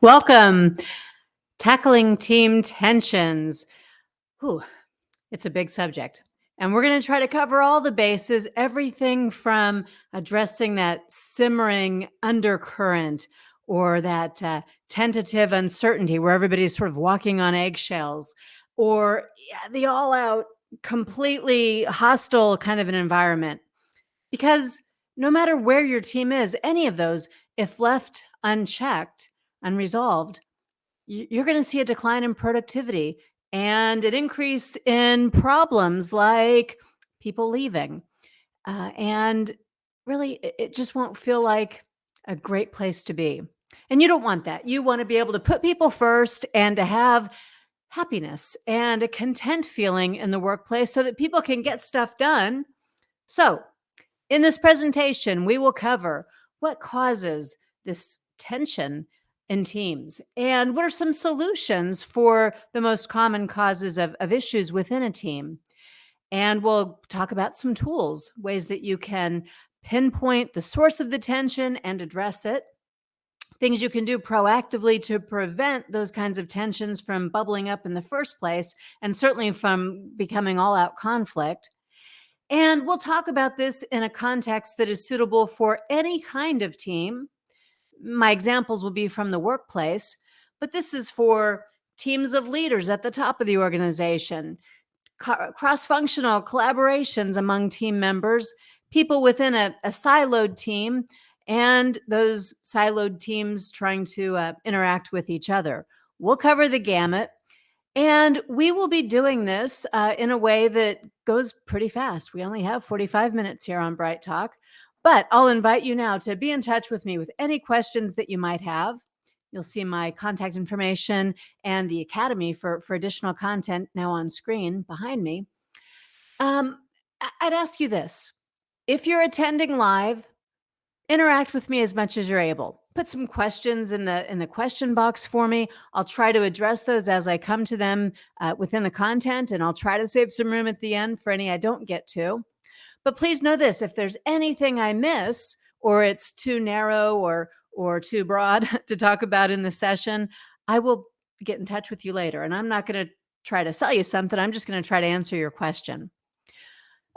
Welcome. Tackling team tensions. Whew, it's a big subject. And we're going to try to cover all the bases, everything from addressing that simmering undercurrent or that tentative uncertainty where everybody's sort of walking on eggshells, or the all out, completely hostile kind of an environment. Because no matter where your team is, any of those, if left unchecked, unresolved, you're going to see a decline in productivity and an increase in problems like people leaving. And really, it just won't feel like a great place to be. And you don't want that. You want to be able to put people first and to have happiness and a content feeling in the workplace so that people can get stuff done. So, in this presentation, we will cover what causes this tension in teams and what are some solutions for the most common causes of issues within a team. And we'll talk about some tools, ways that you can pinpoint the source of the tension and address it, things you can do proactively to prevent those kinds of tensions from bubbling up in the first place, and certainly from becoming all out conflict. And we'll talk about this in a context that is suitable for any kind of team. My examples will be from the workplace, but this is for teams of leaders at the top of the organization, cross-functional collaborations among team members, people within a siloed team, and those siloed teams trying to interact with each other. We'll cover the gamut. And we will be doing this in a way that goes pretty fast. We only have 45 minutes here on Bright Talk, but I'll invite you now to be in touch with me with any questions that you might have. You'll see my contact information and the Academy for additional content now on screen behind me. I'd ask you this. If you're attending live, interact with me as much as you're able. Put some questions in the question box for me. I'll try to address those as I come to them within the content, and I'll try to save some room at the end for any I don't get to. But please know this: if there's anything I miss, or it's too narrow or too broad to talk about in the session, I will get in touch with you later. And I'm not going to try to sell you something. I'm just going to try to answer your question.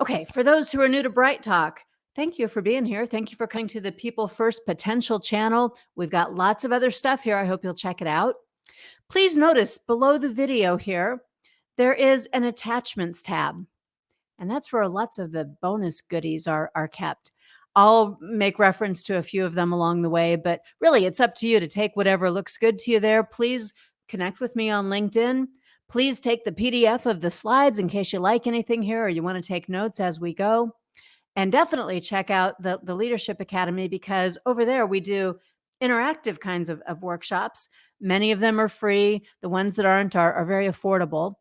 Okay, for those who are new to Bright Talk, thank you for being here. Thank you for coming to the People First Potential channel. We've got lots of other stuff here. I hope you'll check it out. Please notice below the video here, there is an attachments tab, and that's where lots of the bonus goodies are kept. I'll make reference to a few of them along the way, but really it's up to you to take whatever looks good to you there. Please connect with me on LinkedIn. Please take the PDF of the slides in case you like anything here or you want to take notes as we go. And definitely check out the Leadership Academy, because over there we do interactive kinds of workshops. Many of them are free. The ones that aren't are very affordable.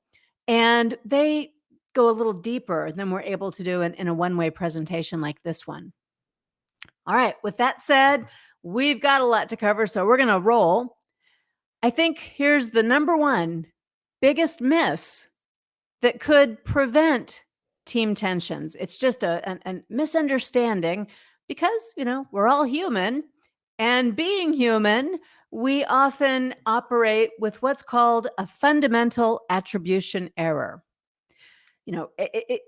And they go a little deeper than we're able to do in a one-way presentation like this one. All right, with that said, we've got a lot to cover, so we're going to roll. I think here's the number one biggest miss that could prevent team tensions. It's just a misunderstanding because, we're all human, and being human, we often operate with what's called a fundamental attribution error.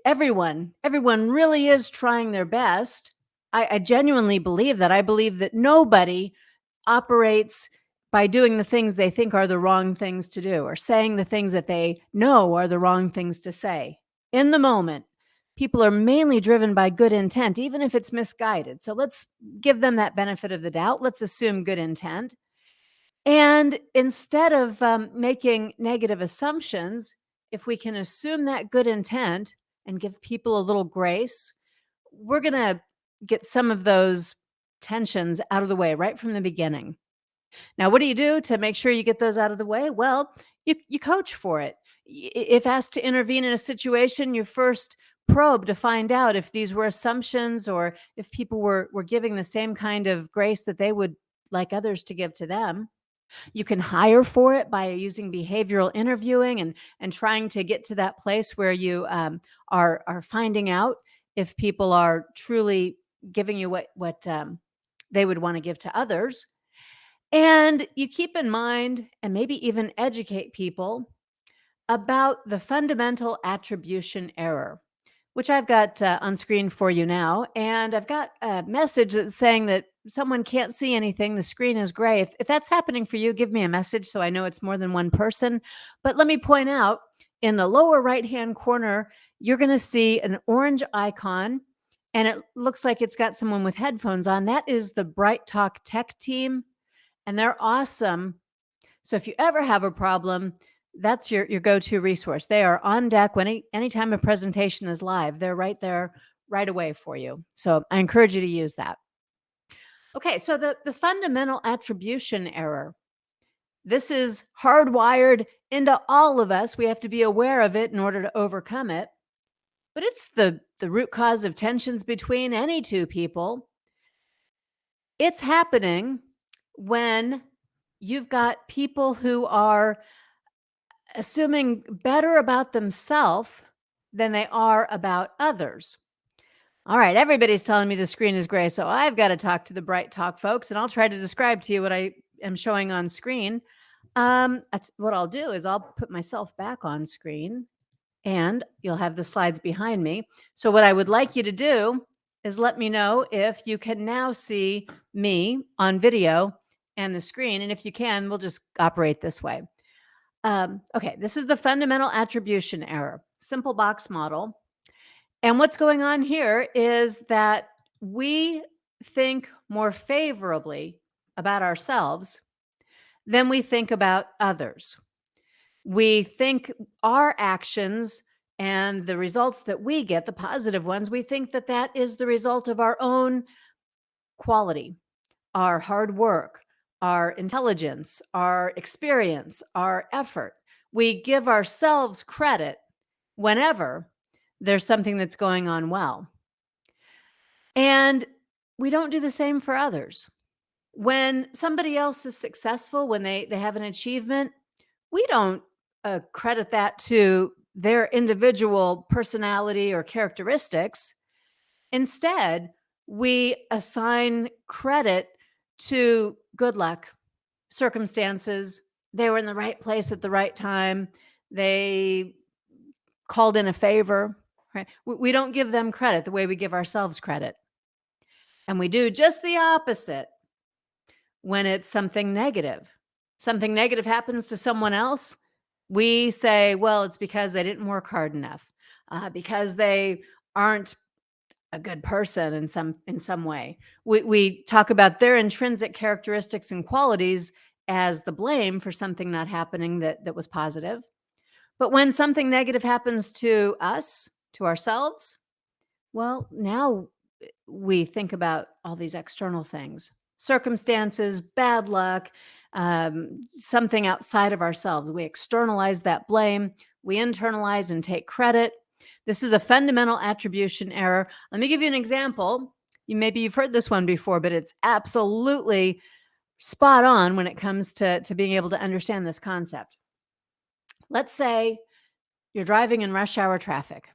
Everyone really is trying their best. I genuinely believe that. I believe that nobody operates by doing the things they think are the wrong things to do or saying the things that they know are the wrong things to say. In the moment, people are mainly driven by good intent, even if it's misguided. So let's give them that benefit of the doubt. Let's assume good intent. And instead of making negative assumptions, if we can assume that good intent and give people a little grace, we're going to get some of those tensions out of the way right from the beginning. Now, what do you do to make sure you get those out of the way? Well, you coach for it. If asked to intervene in a situation, you first probe to find out if these were assumptions or if people were giving the same kind of grace that they would like others to give to them. You can hire for it by using behavioral interviewing and trying to get to that place where you are finding out if people are truly giving you what they would want to give to others. And you keep in mind and maybe even educate people about the fundamental attribution error, which I've got on screen for you now. And I've got a message that's saying that someone can't see anything. The screen is gray. If that's happening for you, give me a message so I know it's more than one person. But let me point out in the lower right hand corner, you're going to see an orange icon. And it looks like it's got someone with headphones on. That is the Bright Talk Tech team. And they're awesome. So if you ever have a problem, that's your go-to resource. They are on deck when anytime a presentation is live. They're right there right away for you. So I encourage you to use that. Okay, so the fundamental attribution error. This is hardwired into all of us. We have to be aware of it in order to overcome it. But it's the root cause of tensions between any two people. It's happening when you've got people who are assuming better about themselves than they are about others. All right, everybody's telling me the screen is gray, so I've got to talk to the Bright Talk folks, and I'll try to describe to you what I am showing on screen. What I'll do is I'll put myself back on screen, and you'll have the slides behind me. So what I would like you to do is let me know if you can now see me on video and the screen, and if you can, we'll just operate this way. Okay, this is the fundamental attribution error, simple box model. And what's going on here is that we think more favorably about ourselves than we think about others. We think our actions and the results that we get, the positive ones, we think that that is the result of our own quality, our hard work, our intelligence, our experience, our effort. We give ourselves credit whenever there's something that's going on well. And we don't do the same for others. When somebody else is successful, when they have an achievement, we don't credit that to their individual personality or characteristics. Instead, we assign credit to good luck, circumstances. They were in the right place at the right time. They called in a favor, right? We don't give them credit the way we give ourselves credit. And we do just the opposite when it's something negative. Something negative happens to someone else. We say, well, it's because they didn't work hard enough, because they aren't a good person in some way. We talk about their intrinsic characteristics and qualities as the blame for something not happening that was positive. But when something negative happens to us, to ourselves, well, now we think about all these external things, circumstances, bad luck, something outside of ourselves. We externalize that blame. We internalize and take credit. This is a fundamental attribution error. Let me give you an example. Maybe you've heard this one before, but it's absolutely spot on when it comes to being able to understand this concept. Let's say you're driving in rush hour traffic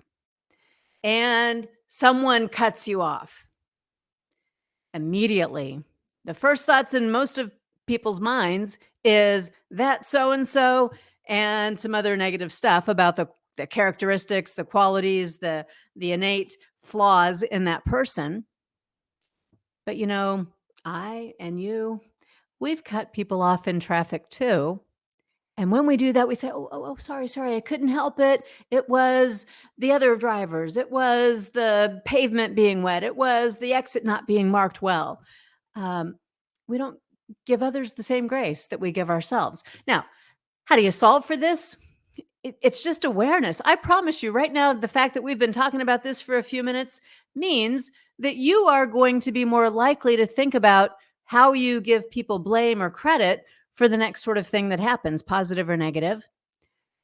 and someone cuts you off. Immediately, the first thoughts in most of people's minds is that so-and-so and some other negative stuff about the characteristics, the qualities, the innate flaws in that person. But I and you, we've cut people off in traffic too. And when we do that, we say, oh, sorry, I couldn't help it. It was the other drivers. It was the pavement being wet. It was the exit not being marked well. We don't give others the same grace that we give ourselves. Now, how do you solve for this? It's just awareness. I promise you right now, the fact that we've been talking about this for a few minutes means that you are going to be more likely to think about how you give people blame or credit for the next sort of thing that happens, positive or negative.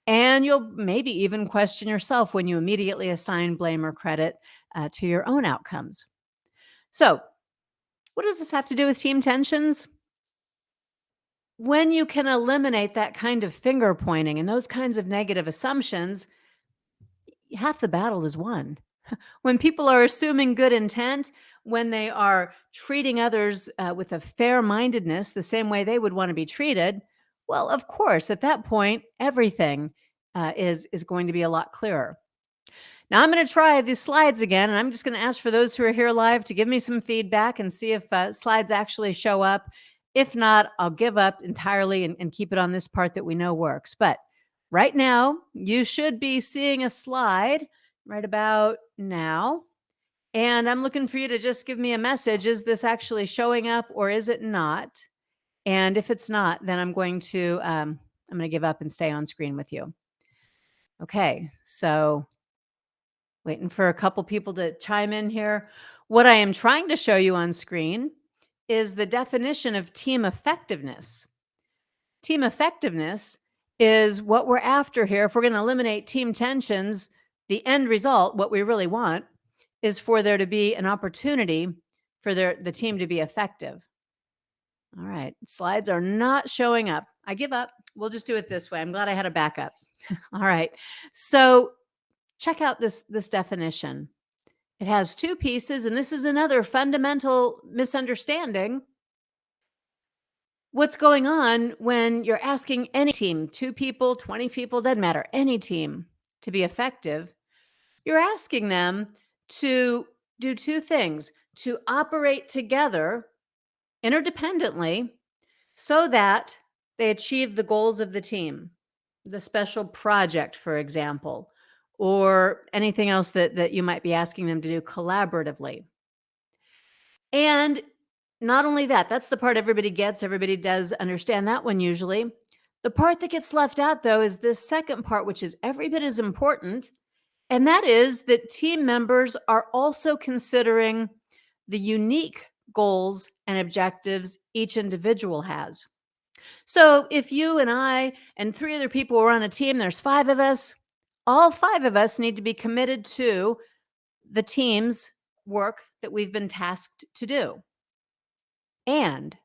And you'll maybe even question yourself when you immediately assign blame or credit to your own outcomes. So, what does this have to do with team tensions? When you can eliminate that kind of finger pointing and those kinds of negative assumptions, half the battle is won. When people are assuming good intent, when they are treating others with a fair mindedness, the same way they would want to be treated, well, of course, at that point, everything is going to be a lot clearer. Now, I'm going to try these slides again, and I'm just going to ask for those who are here live to give me some feedback and see if slides actually show up. If not, I'll give up entirely and keep it on this part that we know works. But right now, you should be seeing a slide right about now. And I'm looking for you to just give me a message. Is this actually showing up or is it not? And if it's not, then I'm going to give up and stay on screen with you. Okay, so waiting for a couple people to chime in here. What I am trying to show you on screen is the definition of team effectiveness. Team effectiveness is what we're after here. If we're going to eliminate team tensions, the end result, what we really want, is for there to be an opportunity for the team to be effective. All right, slides are not showing up. I give up. We'll just do it this way. I'm glad I had a backup. All right, so check out this definition. It has two pieces, and this is another fundamental misunderstanding. What's going on when you're asking any team, 2 people, 20 people, doesn't matter, any team, to be effective, you're asking them to do 2 things: to operate together interdependently so that they achieve the goals of the team, the special project, for example, or anything else that you might be asking them to do collaboratively. And not only that, that's the part everybody gets. Everybody does understand that one usually. The part that gets left out, though, is this second part, which is every bit as important. And that is that team members are also considering the unique goals and objectives each individual has. So if you and I and 3 other people were on a team, there's 5 of us, all 5 of us need to be committed to the team's work that we've been tasked to do. And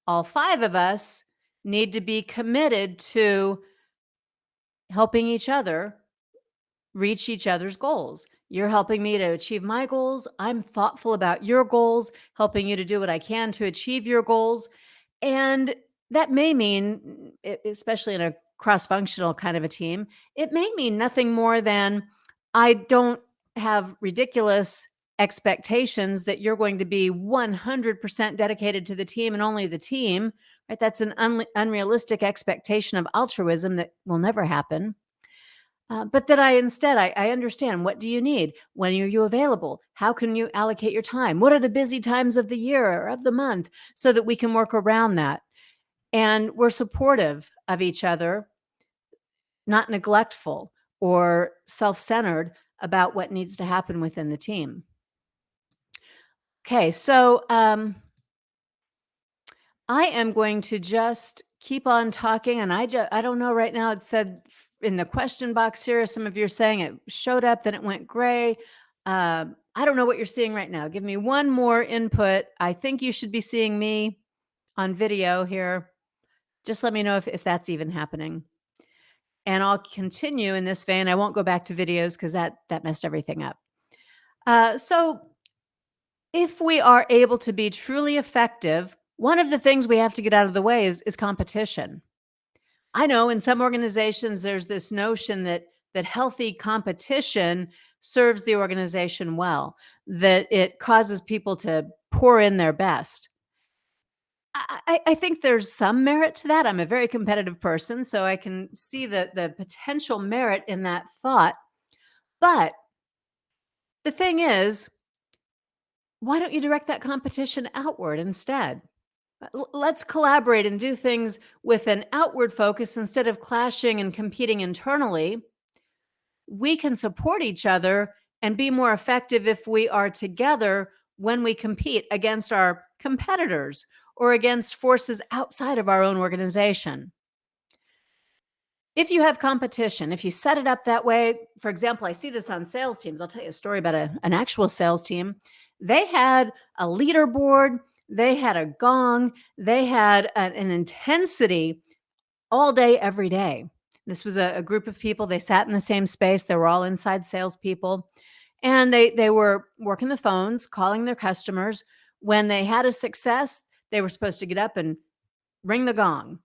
all 5 of us need to be committed to helping each other reach each other's goals. You're helping me to achieve my goals. I'm thoughtful about your goals, helping you to do what I can to achieve your goals. And that may mean, especially in a cross functional kind of a team, it may mean nothing more than I don't have ridiculous expectations that you're going to be 100% dedicated to the team and only the team, right? That's an unrealistic expectation of altruism that will never happen. But that I understand, what do you need? When are you available? How can you allocate your time? What are the busy times of the year or of the month, so that we can work around that? And we're supportive of each other, not neglectful or self-centered about what needs to happen within the team. Okay, so I am going to just keep on talking, and I don't know right now. It said in the question box here, some of you are saying it showed up, then it went gray. I don't know what you're seeing right now. Give me one more input. I think you should be seeing me on video here. Just let me know if that's even happening. And I'll continue in this vein. I won't go back to videos because that messed everything up. So if we are able to be truly effective, one of the things we have to get out of the way is competition. I know in some organizations, there's this notion that healthy competition serves the organization well, that it causes people to pour in their best. I think there's some merit to that. I'm a very competitive person, so I can see the potential merit in that thought. But the thing is, why don't you direct that competition outward instead? Let's collaborate and do things with an outward focus instead of clashing and competing internally. We can support each other and be more effective if we are together when we compete against our competitors or against forces outside of our own organization. If you have competition, if you set it up that way, for example, I see this on sales teams. I'll tell you a story about an actual sales team. They had a leaderboard, they had a gong, they had an intensity all day, every day. This was a group of people. They sat in the same space. They were all inside salespeople. And they were working the phones, calling their customers. When they had a success, they were supposed to get up and ring the gong.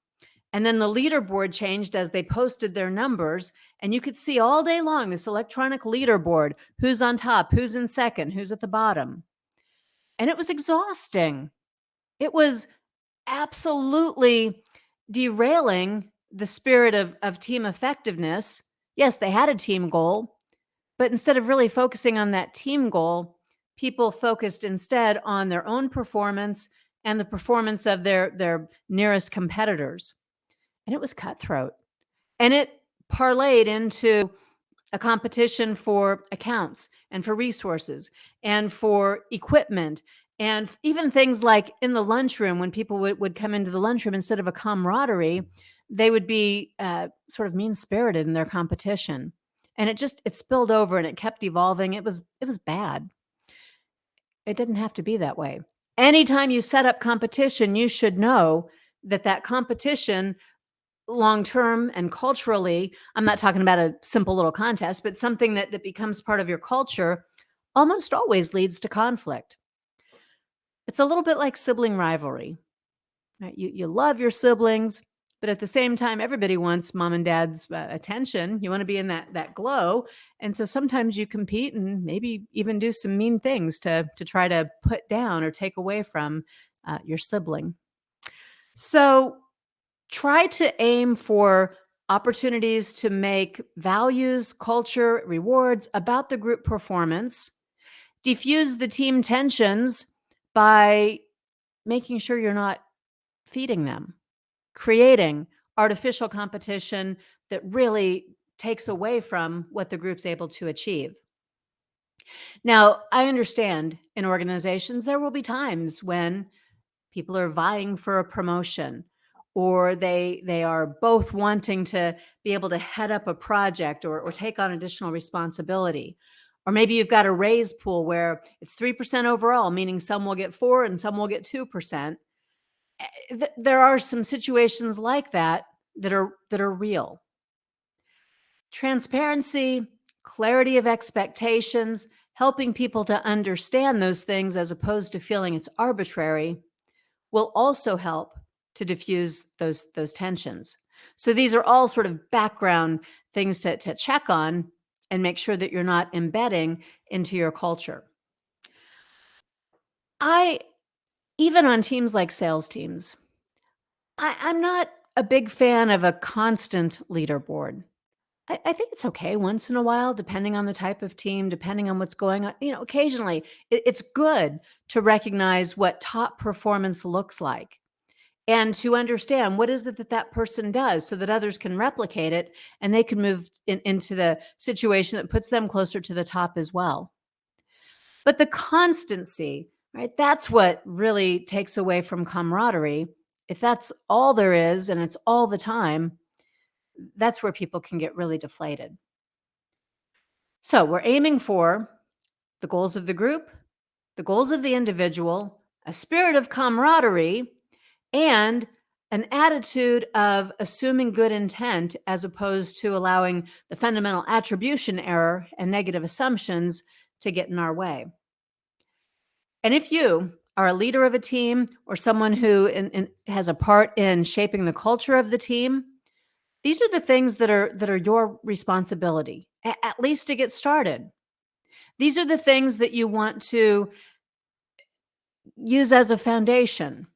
And then the leaderboard changed as they posted their numbers. And you could see all day long this electronic leaderboard, who's on top, who's in second, who's at the bottom. And it was exhausting. It was absolutely derailing the spirit of team effectiveness. Yes, they had a team goal, but instead of really focusing on that team goal, people focused instead on their own performance and the performance of their nearest competitors. And it was cutthroat. And it parlayed into a competition for accounts and for resources and for equipment and even things like in the lunchroom when people would come into the lunchroom, instead of a camaraderie, they would be sort of mean-spirited in their competition. And it spilled over and it kept evolving. It was bad. It didn't have to be that way. Anytime you set up competition, you should know that competition long term and culturally, I'm not talking about a simple little contest, but something that becomes part of your culture, almost always leads to conflict. It's a little bit like sibling rivalry, right? You love your siblings, but at the same time, everybody wants mom and dad's attention. You want to be in that glow. And so sometimes you compete and maybe even do some mean things to try to put down or take away from your sibling. So try to aim for opportunities to make values, culture, rewards about the group performance. Diffuse the team tensions by making sure you're not feeding them, creating artificial competition that really takes away from what the group's able to achieve. Now, I understand in organizations, there will be times when people are vying for a promotion, or they are both wanting to be able to head up a project or take on additional responsibility. Or maybe you've got a raise pool where it's 3% overall, meaning some will get 4 and some will get 2%. There are some situations like that are real. Transparency, clarity of expectations, helping people to understand those things as opposed to feeling it's arbitrary, will also help to diffuse those tensions. So these are all sort of background things to check on and make sure that you're not embedding into your culture. I Even on teams like sales teams, I'm not a big fan of a constant leaderboard. I think it's okay once in a while, depending on the type of team, depending on what's going on. Occasionally it's good to recognize what top performance looks like and to understand what is it that person does so that others can replicate it and they can move into the situation that puts them closer to the top as well. But the constancy, right? That's what really takes away from camaraderie. If that's all there is and it's all the time, that's where people can get really deflated. So we're aiming for the goals of the group, the goals of the individual, a spirit of camaraderie, and an attitude of assuming good intent as opposed to allowing the fundamental attribution error and negative assumptions to get in our way. And if you are a leader of a team or someone who has a part in shaping the culture of the team, these are the things that are your responsibility, at least to get started. These are the things that you want to use as a foundation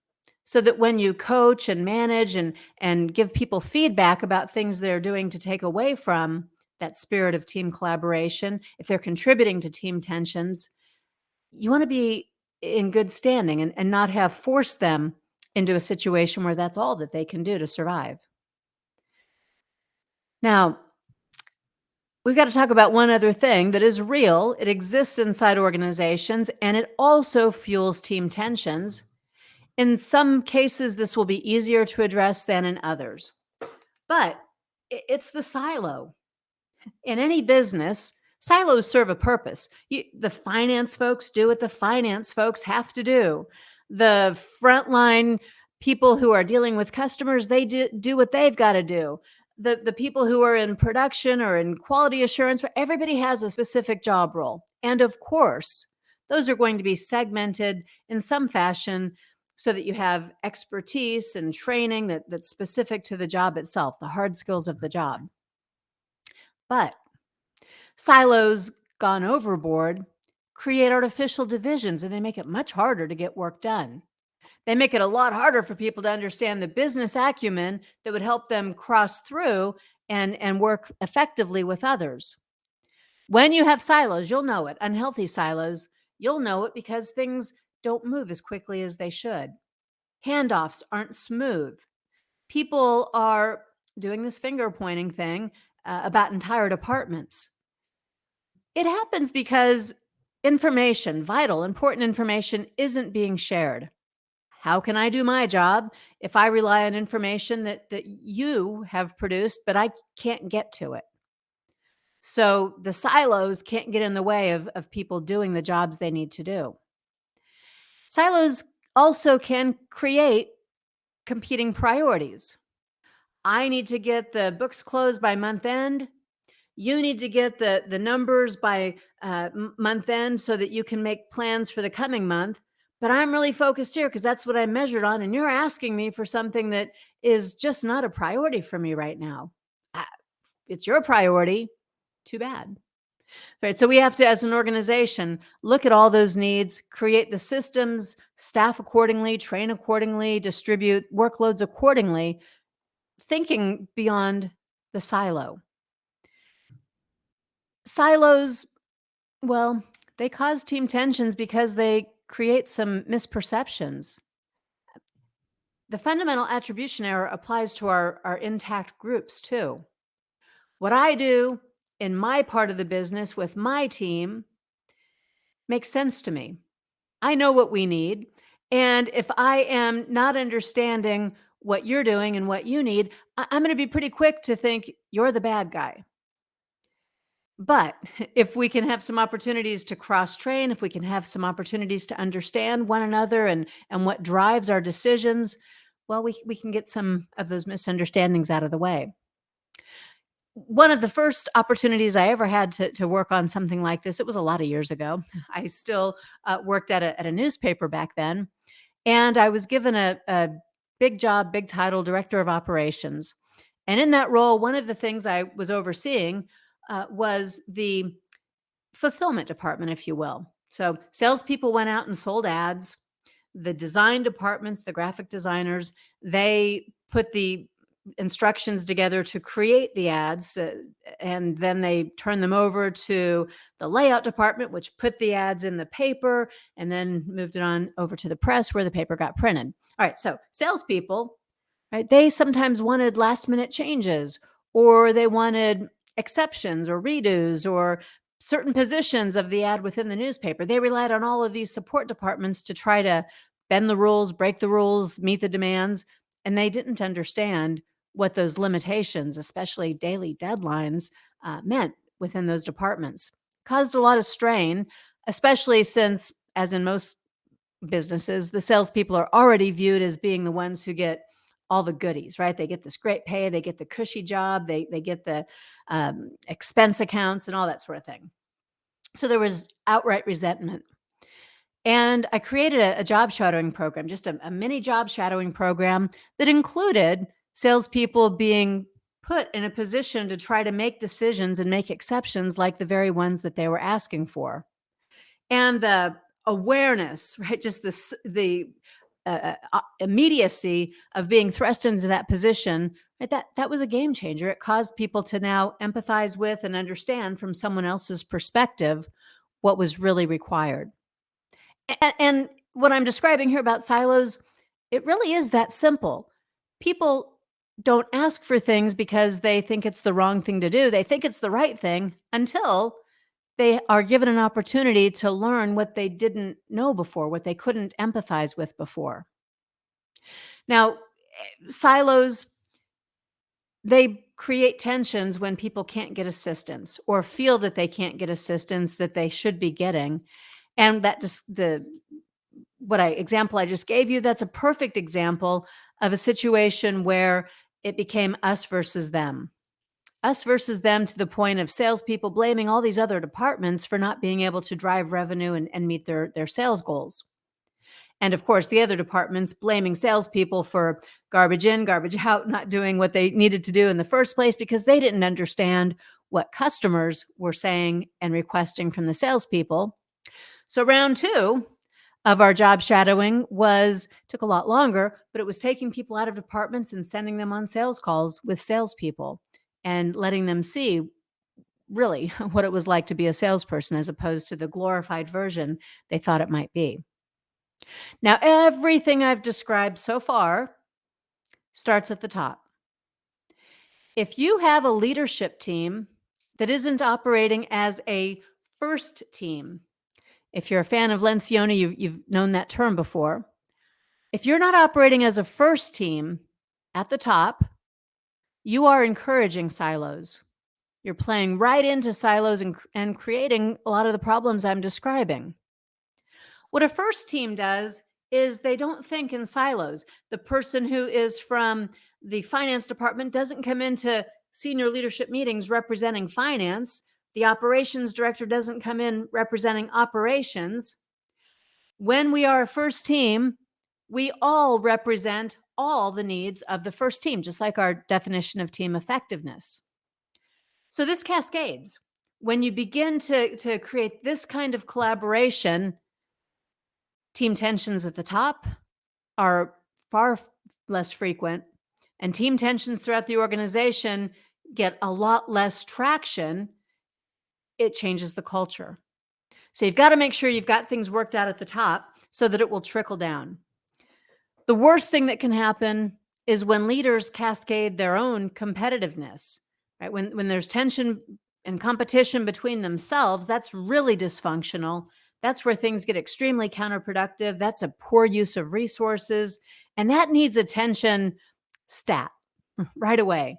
so that when you coach and manage and give people feedback about things they're doing to take away from that spirit of team collaboration, if they're contributing to team tensions, you want to be in good standing and not have forced them into a situation where that's all that they can do to survive. Now, we've got to talk about one other thing that is real. It exists inside organizations and it also fuels team tensions. In some cases, this will be easier to address than in others, but it's the silo. In any business, silos serve a purpose. The finance folks do what the finance folks have to do. The frontline people who are dealing with customers, they do what they've got to do. The people who are in production or in quality assurance, everybody has a specific job role. And of course, those are going to be segmented in some fashion so that you have expertise and training that's specific to the job itself, the hard skills of the job. But silos gone overboard create artificial divisions, and they make it much harder to get work done. They make it a lot harder for people to understand the business acumen that would help them cross through and work effectively with others. When you have silos, you'll know it. Unhealthy silos, you'll know it because things don't move as quickly as they should. Handoffs aren't smooth. People are doing this finger pointing thing about entire departments. It happens because information, vital, important information, isn't being shared. How can I do my job if I rely on information that you have produced, but I can't get to it? So the silos can't get in the way of people doing the jobs they need to do. Silos also can create competing priorities. I need to get the books closed by month end. You need to get the numbers by month end so that you can make plans for the coming month. But I'm really focused here because that's what I measured on. And you're asking me for something that is just not a priority for me right now. It's your priority. Too bad. Right. So we have to, as an organization, look at all those needs, create the systems, staff accordingly, train accordingly, distribute workloads accordingly, thinking beyond the silo. Silos, well, they cause team tensions because they create some misperceptions. The fundamental attribution error applies to our intact groups too. What I do in my part of the business with my team makes sense to me. I know what we need. And if I am not understanding what you're doing and what you need, I'm going to be pretty quick to think you're the bad guy. But if we can have some opportunities to cross train, if we can have some opportunities to understand one another and what drives our decisions, well, we can get some of those misunderstandings out of the way. One of the first opportunities I ever had to work on something like this, it was a lot of years ago. I still worked at a newspaper back then. And I was given a big job, big title, director of operations. And in that role, one of the things I was overseeing was the fulfillment department, if you will. So salespeople went out and sold ads. The design departments, the graphic designers, they put the instructions together to create the ads, and then they turned them over to the layout department, which put the ads in the paper and then moved it on over to the press where the paper got printed. All right, so salespeople, right? They sometimes wanted last minute changes, or they wanted exceptions or redos or certain positions of the ad within the newspaper. They relied on all of these support departments to try to bend the rules, break the rules, meet the demands. And they didn't understand what those limitations, especially daily deadlines, meant within those departments. Caused a lot of strain, especially since, as in most businesses, the salespeople are already viewed as being the ones who get all the goodies, right? They get this great pay, they get the cushy job, they get the expense accounts and all that sort of thing. So there was outright resentment. And I created a job shadowing program, just a mini job shadowing program that included salespeople being put in a position to try to make decisions and make exceptions like the very ones that they were asking for. And the awareness, right? Just the immediacy of being thrust into that position, right? That was a game changer. It caused people to now empathize with and understand from someone else's perspective what was really required. And what I'm describing here about silos, it really is that simple. People don't ask for things because they think it's the wrong thing to do. They think it's the right thing until they are given an opportunity to learn what they didn't know before, what they couldn't empathize with before. Now, silos, they create tensions when people can't get assistance or feel that they can't get assistance that they should be getting. And that just example I just gave you, that's a perfect example of a situation where it became us versus them. us versus them, to the point of salespeople blaming all these other departments for not being able to drive revenue and meet their sales goals. And of course, the other departments blaming salespeople for garbage in, garbage out, not doing what they needed to do in the first place because they didn't understand what customers were saying and requesting from the salespeople. So round 2 of our job shadowing took a lot longer, but it was taking people out of departments and sending them on sales calls with salespeople and letting them see really what it was like to be a salesperson as opposed to the glorified version they thought it might be. Now, everything I've described so far starts at the top. If you have a leadership team that isn't operating as a first team, if you're a fan of Lencioni, you've known that term before. If you're not operating as a first team at the top, you are encouraging silos. You're playing right into silos and creating a lot of the problems I'm describing. What a first team does is they don't think in silos. The person who is from the finance department doesn't come into senior leadership meetings representing finance. The operations director doesn't come in representing operations. When we are a first team, we all represent all the needs of the first team, just like our definition of team effectiveness. So this cascades. When you begin to create this kind of collaboration, team tensions at the top are far less frequent, and team tensions throughout the organization get a lot less traction. It changes the culture. So you've got to make sure you've got things worked out at the top so that it will trickle down. The worst thing that can happen is when leaders cascade their own competitiveness, right? When there's tension and competition between themselves, that's really dysfunctional. That's where things get extremely counterproductive. That's a poor use of resources, and that needs attention stat right away.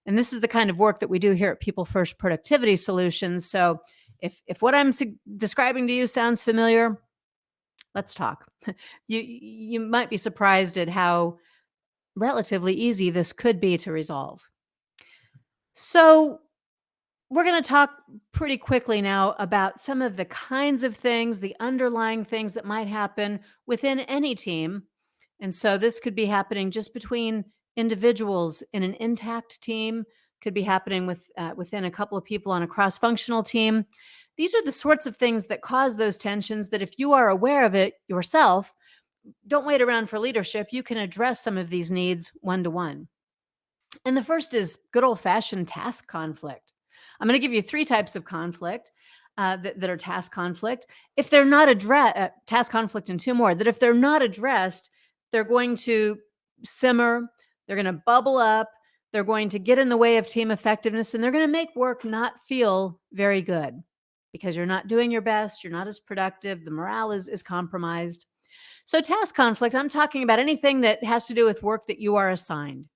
And this is the kind of work that we do here at People First Productivity Solutions. So if what I'm describing to you sounds familiar, let's talk. You might be surprised at how relatively easy this could be to resolve. So we're going to talk pretty quickly now about some of the kinds of things, the underlying things that might happen within any team. And so this could be happening just between individuals in an intact team, could be happening within a couple of people on a cross-functional team. These are the sorts of things that cause those tensions that if you are aware of it yourself, don't wait around for leadership. You can address some of these needs one-to-one. And the first is good old-fashioned task conflict. I'm going to give you 3 types of conflict that are task conflict. If they're not addressed, task conflict and 2 more, that if they're not addressed, they're going to simmer, they're going to bubble up, they're going to get in the way of team effectiveness, and they're going to make work not feel very good because you're not doing your best, you're not as productive, the morale is compromised. So task conflict, I'm talking about anything that has to do with work that you are assigned.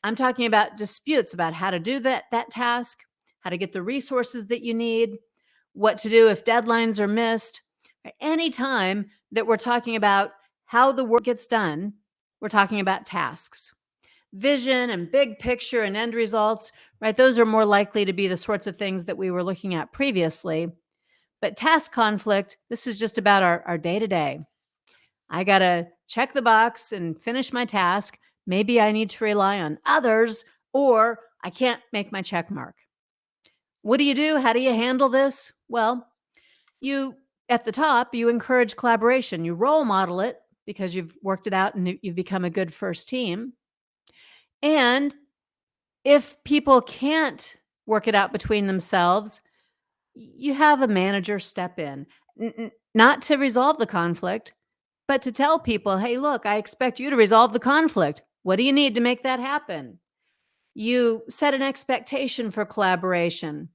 I'm talking about disputes about how to do that task, how to get the resources that you need, what to do if deadlines are missed. Anytime that we're talking about how the work gets done, we're talking about tasks. Vision and big picture and end results, right? Those are more likely to be the sorts of things that we were looking at previously. But task conflict, this is just about our day-to-day. I got to check the box and finish my task. Maybe I need to rely on others, or I can't make my check mark. What do you do? How do you handle this? Well, at the top, you encourage collaboration. You role model it because you've worked it out and you've become a good first team. And if people can't work it out between themselves, you have a manager step in, not to resolve the conflict, but to tell people, hey, look, I expect you to resolve the conflict. What do you need to make that happen? You set an expectation for collaboration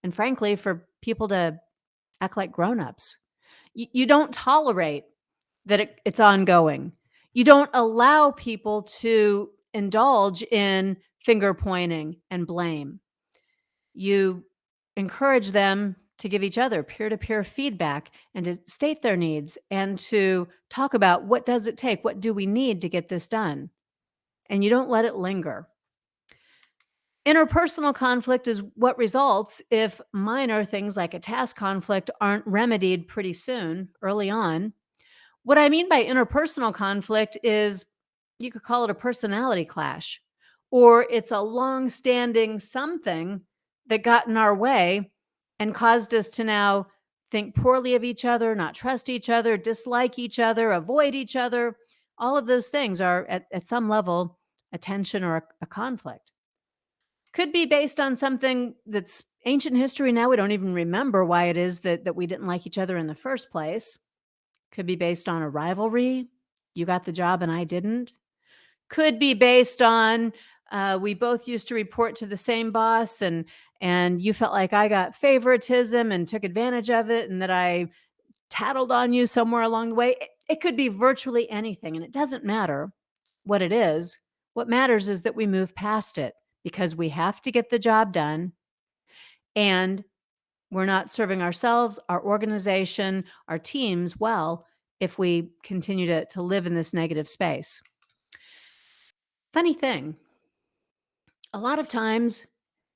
and, frankly, for people to act like grown-ups. You don't tolerate that it's ongoing. You don't allow people to indulge in finger pointing and blame. You encourage them to give each other peer-to-peer feedback and to state their needs and to talk about what does it take, what do we need to get this done? And you don't let it linger. Interpersonal conflict is what results if minor things like a task conflict aren't remedied pretty soon, early on. What I mean by interpersonal conflict is you could call it a personality clash, or it's a long standing something that got in our way and caused us to now think poorly of each other, not trust each other, dislike each other, avoid each other. All of those things are at some level a tension or a conflict. Could be based on something that's ancient history now. We don't even remember why it is that we didn't like each other in the first place. Could be based on a rivalry. You got the job and I didn't. Could be based on we both used to report to the same boss and you felt like I got favoritism and took advantage of it and that I tattled on you somewhere along the way. It could be virtually anything and it doesn't matter what it is. What matters is that we move past it because we have to get the job done and we're not serving ourselves, our organization, our teams well if we continue to live in this negative space. Funny thing, a lot of times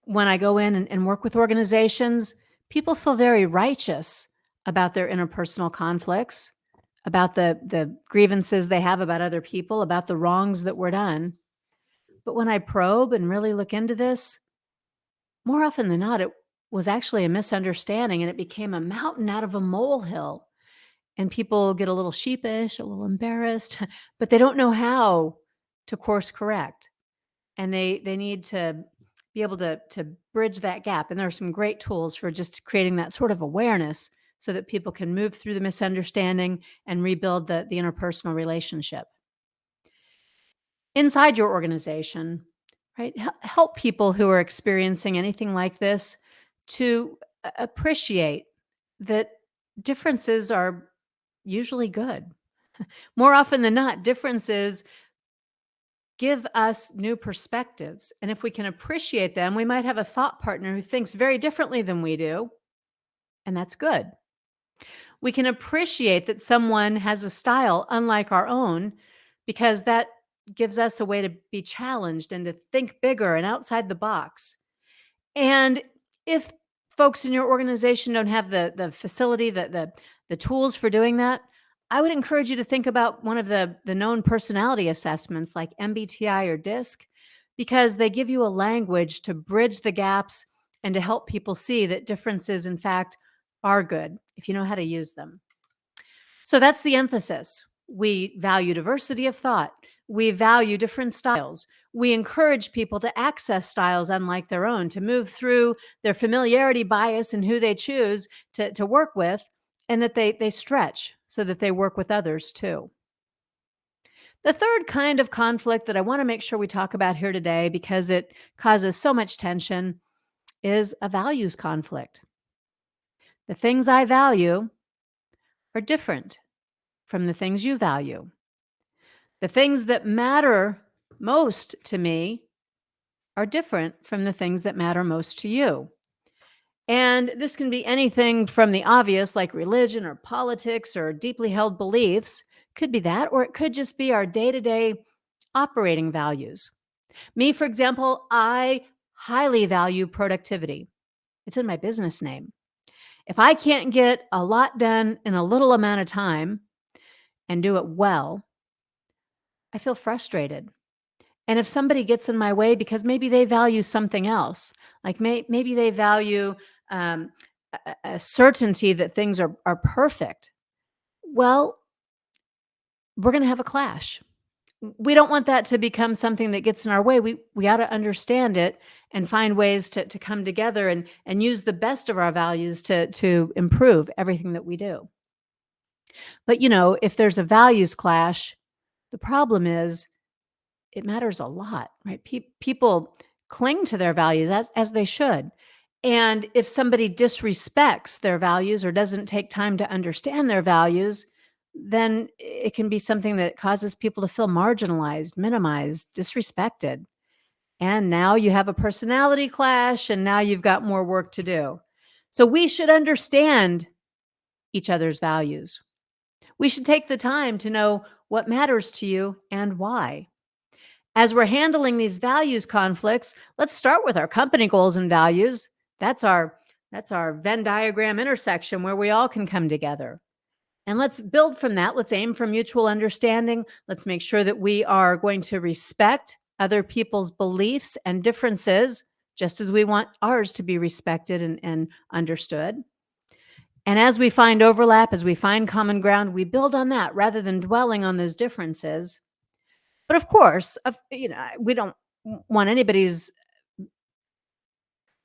when I go in and work with organizations, people feel very righteous about their interpersonal conflicts, about the grievances they have about other people, about the wrongs that were done. But when I probe and really look into this, more often than not, it was actually a misunderstanding and it became a mountain out of a molehill. And people get a little sheepish, a little embarrassed, but they don't know how to course correct. And they need to be able to bridge that gap. And there are some great tools for just creating that sort of awareness so that people can move through the misunderstanding and rebuild the interpersonal relationship. Inside your organization, right? Help people who are experiencing anything like this to appreciate that differences are usually good. More often than not, differences give us new perspectives. And if we can appreciate them, we might have a thought partner who thinks very differently than we do, and that's good. We can appreciate that someone has a style unlike our own because that gives us a way to be challenged and to think bigger and outside the box. And if folks in your organization don't have the facility, the tools for doing that, I would encourage you to think about one of the known personality assessments like MBTI or DISC, because they give you a language to bridge the gaps and to help people see that differences, in fact, are good if you know how to use them. So that's the emphasis. We value diversity of thought. We value different styles. We encourage people to access styles unlike their own, to move through their familiarity bias and who they choose to work with, and that they stretch so that they work with others too. The third kind of conflict that I want to make sure we talk about here today, because it causes so much tension, is a values conflict. The things I value are different from the things you value. The things that matter most to me are different from the things that matter most to you. And this can be anything from the obvious, like religion or politics or deeply held beliefs. Could be that, or it could just be our day to day operating values. Me, for example, I highly value productivity. It's in my business name. If I can't get a lot done in a little amount of time and do it well, I feel frustrated. And if somebody gets in my way because maybe they value something else, like maybe they value a certainty that things are perfect, well, we're going to have a clash. We don't want that to become something that gets in our way. We ought to understand it and find ways to come together and use the best of our values to improve everything that we do. But, if there's a values clash, the problem is it matters a lot, right? People cling to their values as they should. And if somebody disrespects their values or doesn't take time to understand their values, then it can be something that causes people to feel marginalized, minimized, disrespected. And now you have a personality clash, and now you've got more work to do. So we should understand each other's values. We should take the time to know what matters to you and why. As we're handling these values conflicts, let's start with our company goals and values. That's our Venn diagram intersection where we all can come together. And let's build from that. Let's aim for mutual understanding. Let's make sure that we are going to respect other people's beliefs and differences, just as we want ours to be respected and understood. And as we find overlap, as we find common ground, we build on that rather than dwelling on those differences. But of course, we don't want anybody's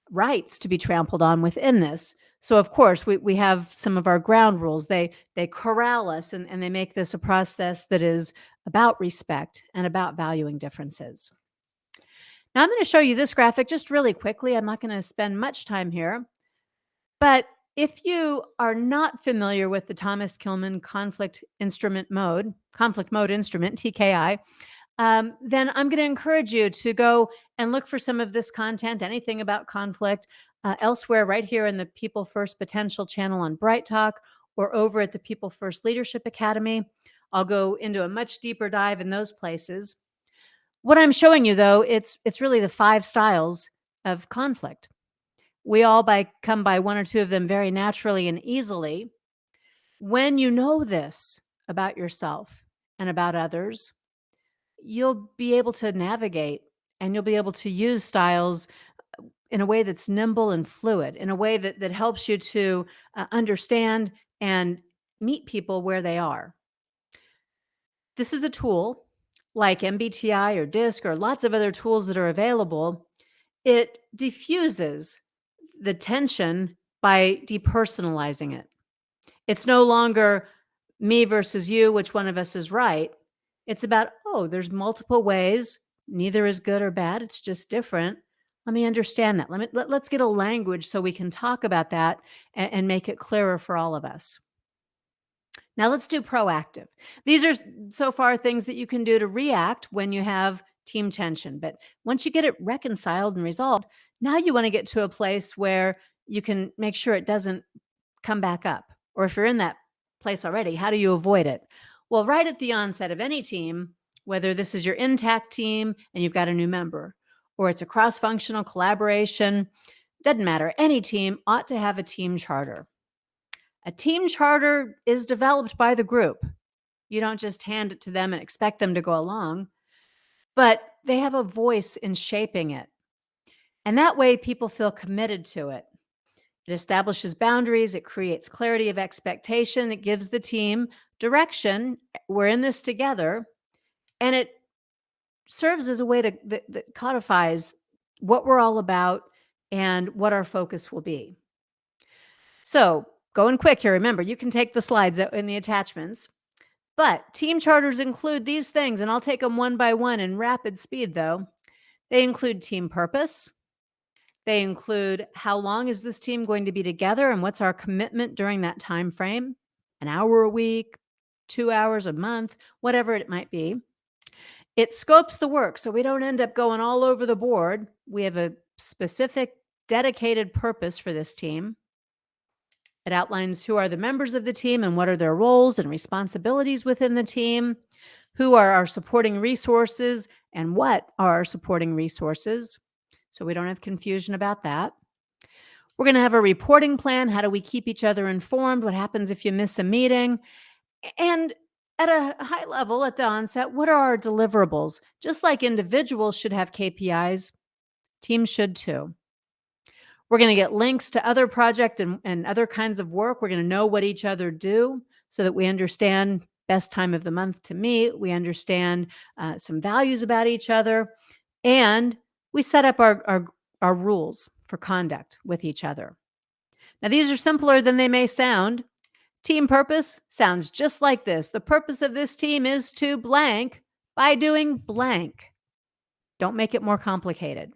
rights to be trampled on within this. So of course, we have some of our ground rules. They corral us and they make this a process that is about respect and about valuing differences. Now I'm going to show you this graphic just really quickly. I'm not going to spend much time here. But if you are not familiar with the Thomas Kilmann conflict mode instrument, TKI, then I'm going to encourage you to go and look for some of this content, anything about conflict, elsewhere, right here in the People First Potential channel on Bright Talk or over at the People First Leadership Academy. I'll go into a much deeper dive in those places. What I'm showing you, though, it's really the 5 styles of conflict. We all come by one or two of them very naturally and easily. When you know this about yourself and about others, you'll be able to navigate and you'll be able to use styles in a way that's nimble and fluid, in a way that helps you to understand and meet people where they are. This is a tool like MBTI or DISC or lots of other tools that are available. It diffuses the tension by depersonalizing it. It's no longer me versus you, which one of us is right. It's about, oh, there's multiple ways. Neither is good or bad. It's just different. Let me understand that. Let's get a language so we can talk about that and make it clearer for all of us. Now let's do proactive. These are so far things that you can do to react when you have team tension. But once you get it reconciled and resolved, now you want to get to a place where you can make sure it doesn't come back up. Or if you're in that place already, how do you avoid it? Well, right at the onset of any team, whether this is your intact team and you've got a new member, or it's a cross-functional collaboration, doesn't matter. Any team ought to have a team charter. A team charter is developed by the group. You don't just hand it to them and expect them to go along, but they have a voice in shaping it. And that way people feel committed to it. It establishes boundaries. It creates clarity of expectation. It gives the team direction. We're in this together. And it serves as a way that codifies what we're all about and what our focus will be. So going quick here, remember, you can take the slides in the attachments, but team charters include these things, and I'll take them one by one in rapid speed, though. They include team purpose. They include how long is this team going to be together and what's our commitment during that time frame, an hour a week, 2 hours a month, whatever it might be. It scopes the work so we don't end up going all over the board. We have a specific dedicated purpose for this team. It outlines who are the members of the team and what are their roles and responsibilities within the team, who are our supporting resources and what are our supporting resources. So we don't have confusion about that. We're going to have a reporting plan. How do we keep each other informed? What happens if you miss a meeting? And at a high level at the onset, what are our deliverables? Just like individuals should have KPIs, teams should too. We're going to get links to other projects and other kinds of work. We're going to know what each other do so that we understand best time of the month to meet. We understand some values about each other. And we set up our rules for conduct with each other. Now, these are simpler than they may sound. Team purpose sounds just like this. The purpose of this team is to blank by doing blank. Don't make it more complicated.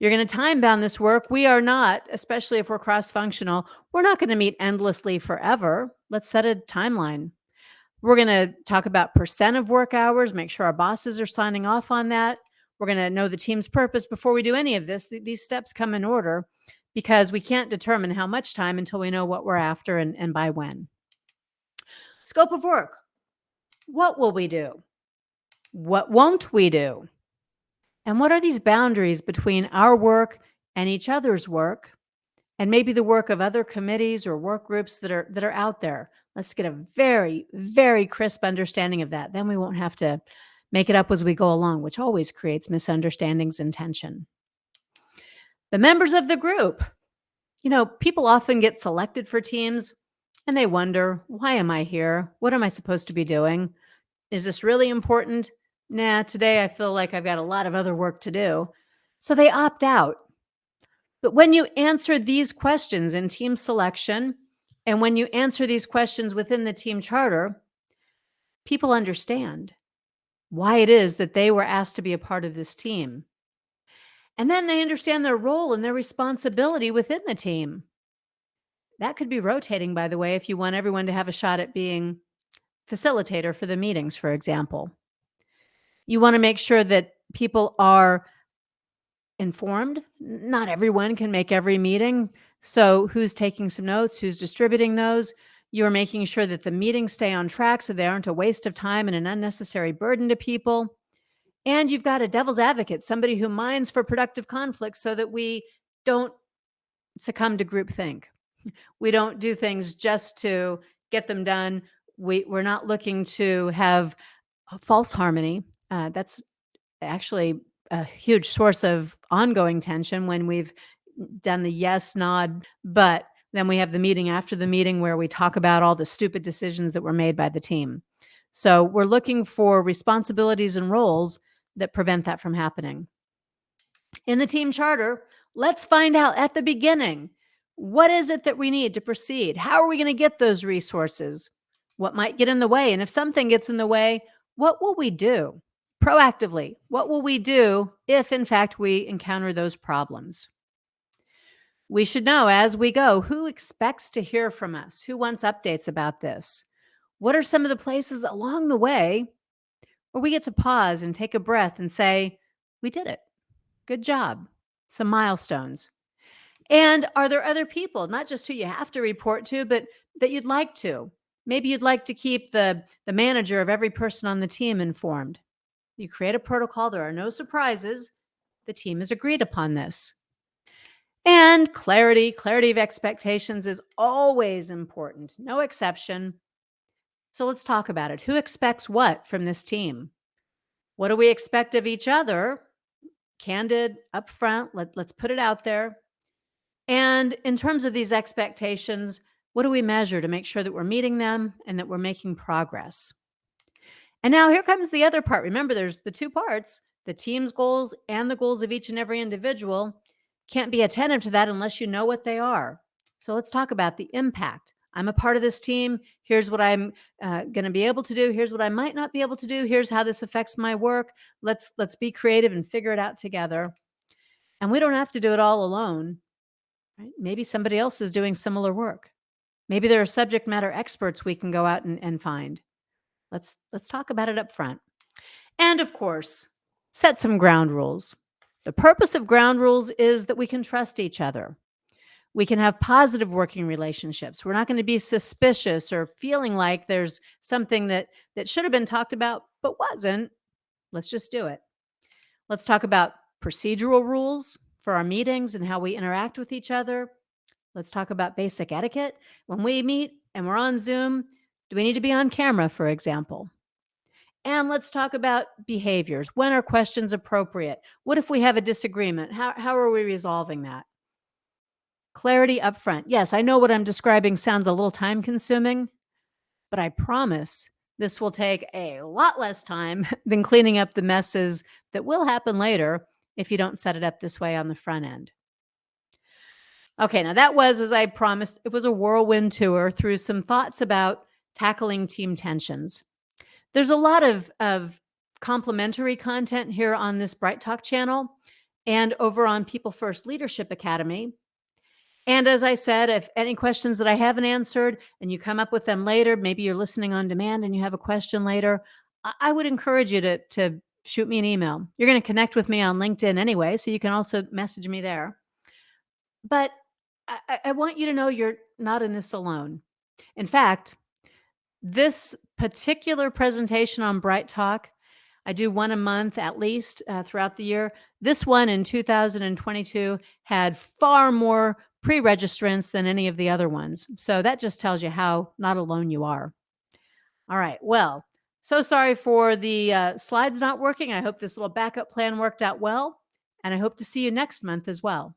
You're going to time bound this work. We are not, especially if we're cross-functional, we're not going to meet endlessly forever. Let's set a timeline. We're going to talk about percent of work hours, make sure our bosses are signing off on that. We're going to know the team's purpose before we do any of this. These steps come in order because we can't determine how much time until we know what we're after and by when. Scope of work. What will we do? What won't we do? And what are these boundaries between our work and each other's work, and maybe the work of other committees or work groups that are out there? Let's get a very, very crisp understanding of that. Then we won't have to make it up as we go along, which always creates misunderstandings and tension. The members of the group. People often get selected for teams and they wonder, why am I here? What am I supposed to be doing? Is this really important? Nah, today I feel like I've got a lot of other work to do. So they opt out. But when you answer these questions in team selection, and when you answer these questions within the team charter, people understand why it is that they were asked to be a part of this team. And then they understand their role and their responsibility within the team. That could be rotating, by the way, if you want everyone to have a shot at being facilitator for the meetings, for example. You want to make sure that people are informed. Not everyone can make every meeting. So who's taking some notes? Who's distributing those? You're making sure that the meetings stay on track so they aren't a waste of time and an unnecessary burden to people. And you've got a devil's advocate, somebody who minds for productive conflict so that we don't succumb to groupthink. We don't do things just to get them done. We're not looking to have a false harmony. That's actually a huge source of ongoing tension when we've done the yes, nod, but then we have the meeting after the meeting where we talk about all the stupid decisions that were made by the team. So we're looking for responsibilities and roles that prevent that from happening. In the team charter, let's find out at the beginning, what is it that we need to proceed? How are we going to get those resources? What might get in the way? And if something gets in the way, what will we do? Proactively, what will we do if, in fact, we encounter those problems? We should know as we go who expects to hear from us, who wants updates about this. What are some of the places along the way where we get to pause and take a breath and say, we did it. Good job. Some milestones. And are there other people, not just who you have to report to, but that you'd like to? Maybe you'd like to keep the manager of every person on the team informed. You create a protocol. There are no surprises. The team has agreed upon this. And clarity of expectations is always important. No exception. So let's talk about it. Who expects what from this team? What do we expect of each other? Candid, upfront. Let's put it out there. And in terms of these expectations, what do we measure to make sure that we're meeting them and that we're making progress? And now here comes the other part. Remember, there's the two parts, the team's goals and the goals of each and every individual. Can't be attentive to that unless you know what they are. So let's talk about the impact. I'm a part of this team. Here's what I'm going to be able to do. Here's what I might not be able to do. Here's how this affects my work. Let's be creative and figure it out together. And we don't have to do it all alone. Right? Maybe somebody else is doing similar work. Maybe there are subject matter experts we can go out and find. Let's talk about it up front. And of course, set some ground rules. The purpose of ground rules is that we can trust each other. We can have positive working relationships. We're not going to be suspicious or feeling like there's something that should have been talked about but wasn't. Let's just do it. Let's talk about procedural rules for our meetings and how we interact with each other. Let's talk about basic etiquette. When we meet and we're on Zoom, do we need to be on camera, for example? And let's talk about behaviors. When are questions appropriate? What if we have a disagreement? How are we resolving that? Clarity up front. Yes, I know what I'm describing sounds a little time consuming, but I promise this will take a lot less time than cleaning up the messes that will happen later if you don't set it up this way on the front end. Okay, now that was, as I promised, it was a whirlwind tour through some thoughts about tackling team tensions. There's a lot of complementary content here on this Bright Talk channel and over on People First Leadership Academy. And as I said, if any questions that I haven't answered and you come up with them later, maybe you're listening on demand and you have a question later, I would encourage you to shoot me an email. You're going to connect with me on LinkedIn anyway, so you can also message me there. But I want you to know you're not in this alone. In fact, this particular presentation on Bright Talk, I do one a month at least throughout the year. This one in 2022 had far more pre-registrants than any of the other ones. So that just tells you how not alone you are. All right. Well, so sorry for the slides not working. I hope this little backup plan worked out well. And I hope to see you next month as well.